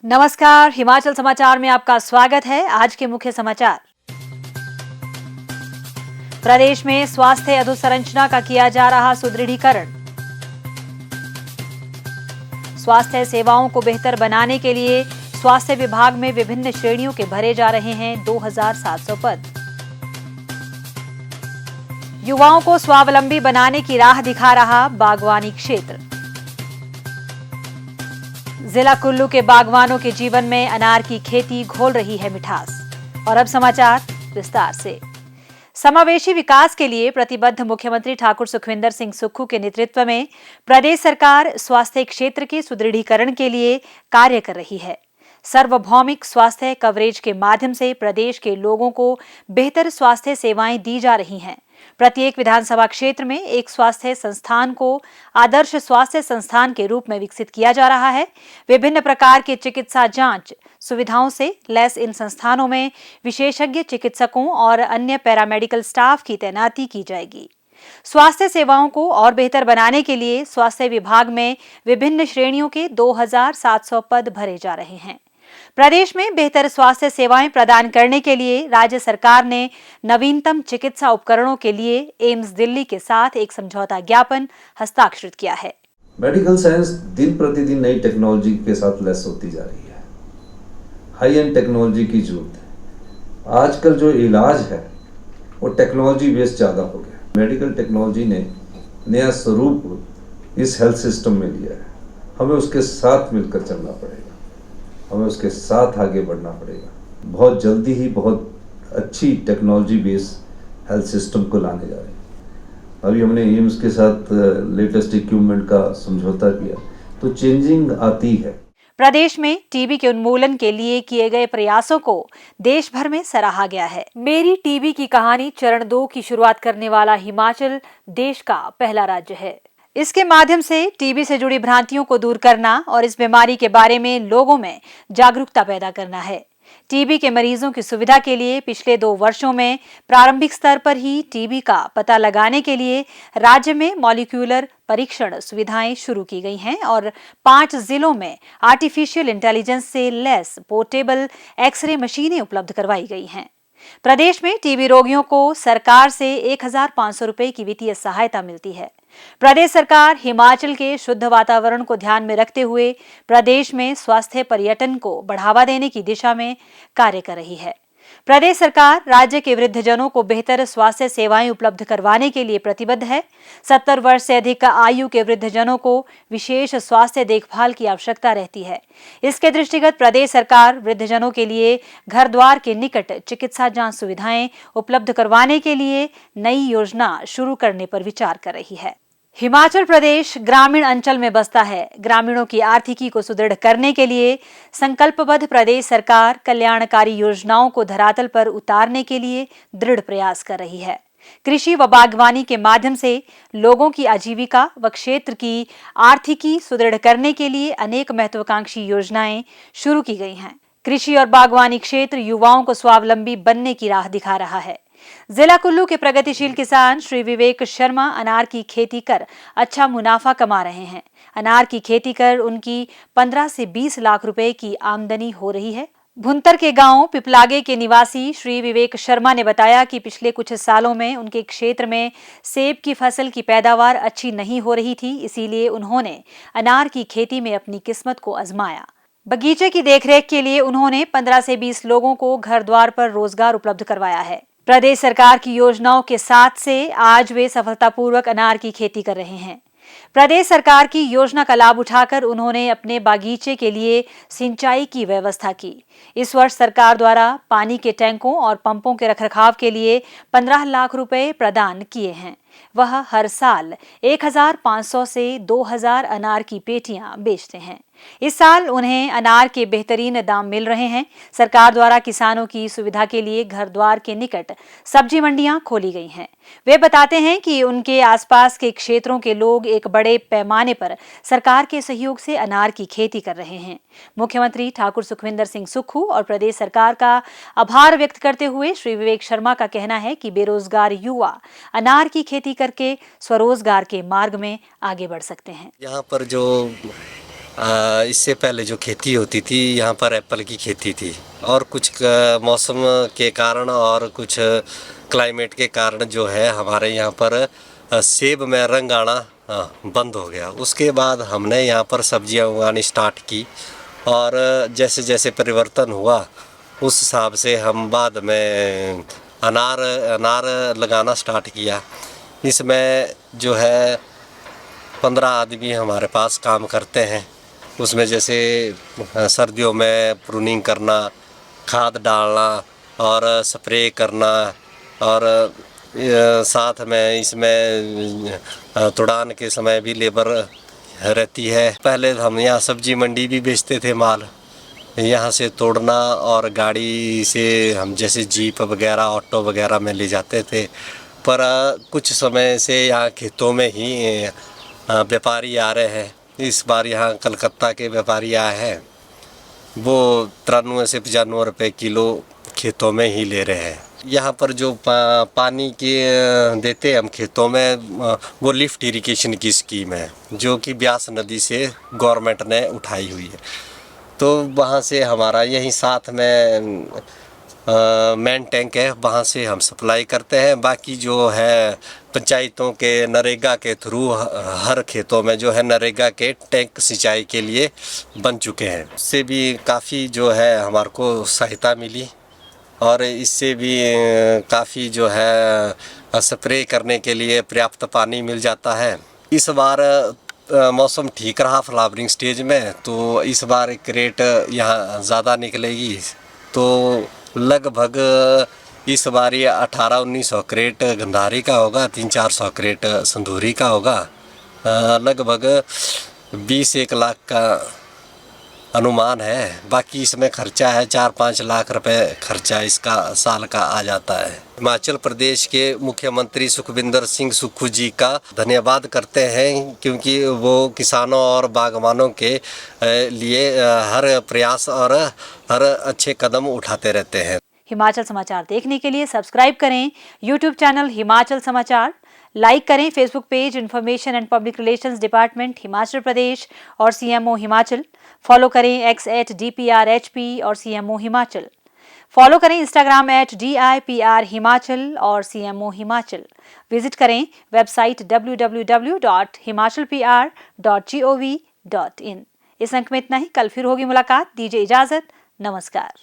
नमस्कार, हिमाचल समाचार में आपका स्वागत है। आज के मुख्य समाचार। प्रदेश में स्वास्थ्य अधोसंरचना का किया जा रहा सुदृढ़ीकरण। स्वास्थ्य सेवाओं को बेहतर बनाने के लिए स्वास्थ्य विभाग में विभिन्न श्रेणियों के भरे जा रहे हैं 2700 पद। युवाओं को स्वावलंबी बनाने की राह दिखा रहा बागवानी क्षेत्र। जिला कुल्लू के बागवानों के जीवन में अनार की खेती घोल रही है मिठास। और अब समाचार विस्तार से। समावेशी विकास के लिए प्रतिबद्ध मुख्यमंत्री ठाकुर सुखविंदर सिंह सुक्खू के नेतृत्व में प्रदेश सरकार स्वास्थ्य क्षेत्र के सुदृढ़ीकरण के लिए कार्य कर रही है। सार्वभौमिक स्वास्थ्य कवरेज के माध्यम से प्रदेश के लोगों को बेहतर स्वास्थ्य सेवाएं दी जा रही हैं। प्रत्येक विधानसभा क्षेत्र में एक स्वास्थ्य संस्थान को आदर्श स्वास्थ्य संस्थान के रूप में विकसित किया जा रहा है। विभिन्न प्रकार के चिकित्सा जांच सुविधाओं से लैस इन संस्थानों में विशेषज्ञ चिकित्सकों और अन्य पैरामेडिकल स्टाफ की तैनाती की जाएगी। स्वास्थ्य सेवाओं को और बेहतर बनाने के लिए स्वास्थ्य विभाग में विभिन्न श्रेणियों के 2700 पद भरे जा रहे हैं। प्रदेश में बेहतर स्वास्थ्य सेवाएं प्रदान करने के लिए राज्य सरकार ने नवीनतम चिकित्सा उपकरणों के लिए एम्स दिल्ली के साथ एक समझौता ज्ञापन हस्ताक्षरित किया है। मेडिकल साइंस दिन प्रतिदिन नई टेक्नोलॉजी के साथ लैस होती जा रही है। हाई एंड टेक्नोलॉजी की जरूरत है। आजकल जो इलाज है वो टेक्नोलॉजी बेस्ड ज़्यादा हो गया। मेडिकल टेक्नोलॉजी ने नया स्वरूप इस हेल्थ सिस्टम में लिया है। हमें उसके साथ मिलकर चलना पड़ेगा, हमें उसके साथ आगे बढ़ना पड़ेगा। बहुत जल्दी ही बहुत अच्छी टेक्नोलॉजी बेस्ड हेल्थ सिस्टम को लाने जा रहे हैं। अभी हमने एम्स के साथ लेटेस्ट इक्विपमेंट का समझौता किया, तो चेंजिंग आती है। प्रदेश में टीबी के उन्मूलन के लिए किए गए प्रयासों को देश भर में सराहा गया है। मेरी टीबी की कहानी चरण 2 की शुरुआत करने वाला हिमाचल देश का पहला राज्य है। इसके माध्यम से टीबी से जुड़ी भ्रांतियों को दूर करना और इस बीमारी के बारे में लोगों में जागरूकता पैदा करना है। टीबी के मरीजों की सुविधा के लिए पिछले 2 वर्षों में प्रारंभिक स्तर पर ही टीबी का पता लगाने के लिए राज्य में मॉलिक्यूलर परीक्षण सुविधाएं शुरू की गई हैं और 5 जिलों में आर्टिफिशियल इंटेलिजेंस से लैस पोर्टेबल एक्सरे मशीनें उपलब्ध करवाई गई हैं। प्रदेश में टीबी रोगियों को सरकार से 1500 रुपए की वित्तीय सहायता मिलती है। प्रदेश सरकार हिमाचल के शुद्ध वातावरण को ध्यान में रखते हुए प्रदेश में स्वास्थ्य पर्यटन को बढ़ावा देने की दिशा में कार्य कर रही है। प्रदेश सरकार राज्य के वृद्धजनों को बेहतर स्वास्थ्य सेवाएं उपलब्ध करवाने के लिए प्रतिबद्ध है। 70 वर्ष से अधिक आयु के वृद्धजनों को विशेष स्वास्थ्य देखभाल की आवश्यकता रहती है। इसके दृष्टिगत प्रदेश सरकार वृद्धजनों के लिए घर द्वार के निकट चिकित्सा जांच सुविधाएं उपलब्ध करवाने के लिए नई योजना शुरू करने पर विचार कर रही है। हिमाचल प्रदेश ग्रामीण अंचल में बसता है। ग्रामीणों की आर्थिकी को सुदृढ़ करने के लिए संकल्पबद्ध प्रदेश सरकार कल्याणकारी योजनाओं को धरातल पर उतारने के लिए दृढ़ प्रयास कर रही है। कृषि व बागवानी के माध्यम से लोगों की आजीविका व क्षेत्र की आर्थिकी सुदृढ़ करने के लिए अनेक महत्वाकांक्षी योजनाएं शुरू की गई हैं। कृषि और बागवानी क्षेत्र युवाओं को स्वावलंबी बनने की राह दिखा रहा है। जिला कुल्लू के प्रगतिशील किसान श्री विवेक शर्मा अनार की खेती कर अच्छा मुनाफा कमा रहे हैं। अनार की खेती कर उनकी 15 से 20 लाख रुपए की आमदनी हो रही है। भुंतर के गांव पिपलागे के निवासी श्री विवेक शर्मा ने बताया कि पिछले कुछ सालों में उनके क्षेत्र में सेब की फसल की पैदावार अच्छी नहीं हो रही थी, इसीलिए उन्होंने अनार की खेती में अपनी किस्मत को आजमाया। बगीचे की देखरेख के लिए उन्होंने 15 से 20 लोगों को घर द्वार पर रोजगार उपलब्ध करवाया है। प्रदेश सरकार की योजनाओं के साथ से आज वे सफलतापूर्वक अनार की खेती कर रहे हैं। प्रदेश सरकार की योजना का लाभ उठाकर उन्होंने अपने बागीचे के लिए सिंचाई की व्यवस्था की। इस वर्ष सरकार द्वारा पानी के टैंकों और पंपों के रखरखाव के लिए 15 लाख रुपए प्रदान किए हैं। वह हर साल 1500 से 2000 अनार की पेटियां बेचते हैं। इस साल उन्हें अनार के बेहतरीन दाम मिल रहे हैं। सरकार द्वारा किसानों की सुविधा के लिए घर द्वार के निकट सब्जी मंडियां खोली गई हैं। वे बताते हैं कि उनके आसपास के क्षेत्रों के लोग एक बड़े पैमाने पर सरकार के सहयोग से अनार की खेती कर रहे हैं। मुख्यमंत्री ठाकुर सुखविंदर सिंह सुक्खू और प्रदेश सरकार का आभार व्यक्त करते हुए श्री विवेक शर्मा का कहना है कि बेरोजगार युवा अनार की खेती करके स्वरोजगार के मार्ग में आगे बढ़ सकते हैं। यहाँ पर जो इससे पहले जो खेती होती थी यहाँ पर एप्पल की खेती थी, और कुछ मौसम के कारण और कुछ क्लाइमेट के कारण जो है हमारे यहाँ पर सेब में रंग आना बंद हो गया। उसके बाद हमने यहाँ पर सब्जियाँ उगानी स्टार्ट की, और जैसे जैसे परिवर्तन हुआ उस हिसाब से हम बाद में अनार लगाना स्टार्ट किया। इसमें जो है 15 आदमी हमारे पास काम करते हैं। उसमें जैसे सर्दियों में प्रूनिंग करना, खाद डालना और स्प्रे करना, और साथ में इसमें तुड़ान के समय भी लेबर रहती है। पहले हम यहाँ सब्जी मंडी भी बेचते थे माल, यहाँ से तोड़ना और गाड़ी से हम जैसे जीप वगैरह ऑटो वगैरह में ले जाते थे। पर कुछ समय से यहाँ खेतों में ही व्यापारी आ रहे हैं। इस बार यहाँ कलकत्ता के व्यापारी आए हैं, वो 93 से 95 रुपये किलो खेतों में ही ले रहे हैं। यहाँ पर जो पानी के देते हम खेतों में, वो लिफ्ट इरिगेशन की स्कीम है जो कि ब्यास नदी से गवर्नमेंट ने उठाई हुई है। तो वहाँ से हमारा यहीं साथ में मेन टैंक है, वहाँ से हम सप्लाई करते हैं। बाकी जो है पंचायतों के नरेगा के थ्रू हर खेतों में जो है नरेगा के टैंक सिंचाई के लिए बन चुके हैं। इससे भी काफ़ी जो है हमारे को सहायता मिली, और इससे भी काफ़ी जो है स्प्रे करने के लिए पर्याप्त पानी मिल जाता है। इस बार मौसम ठीक रहा फ्लावरिंग स्टेज में, तो इस बार क्रेट यहाँ ज़्यादा निकलेगी। तो लगभग इस बार ये 1800-1900 क्रेट गंधारी का होगा, 300-400 क्रेट संधूरी का होगा। लगभग 20-1 लाख का अनुमान है। बाकी इसमें खर्चा है 4-5 लाख रुपए खर्चा इसका साल का आ जाता है। हिमाचल प्रदेश के मुख्यमंत्री सुखविंदर सिंह सुक्खू जी का धन्यवाद करते हैं, क्योंकि वो किसानों और बागवानों के लिए हर प्रयास और हर अच्छे कदम उठाते रहते हैं। हिमाचल समाचार देखने के लिए सब्सक्राइब करें यूट्यूब चैनल हिमाचल समाचार, लाइक करें Facebook page information and public relations department Himachal Pradesh और सीएमओ हिमाचल, फॉलो करें x@DPRHP और सीएमओ हिमाचल, फॉलो करें इंस्टाग्राम @DIPR हिमाचल और सीएमओ हिमाचल, विजिट करें वेबसाइट www.himachalpr.gov.in। इस अंक में इतना ही, कल फिर होगी मुलाकात। दीजिए इजाजत, नमस्कार।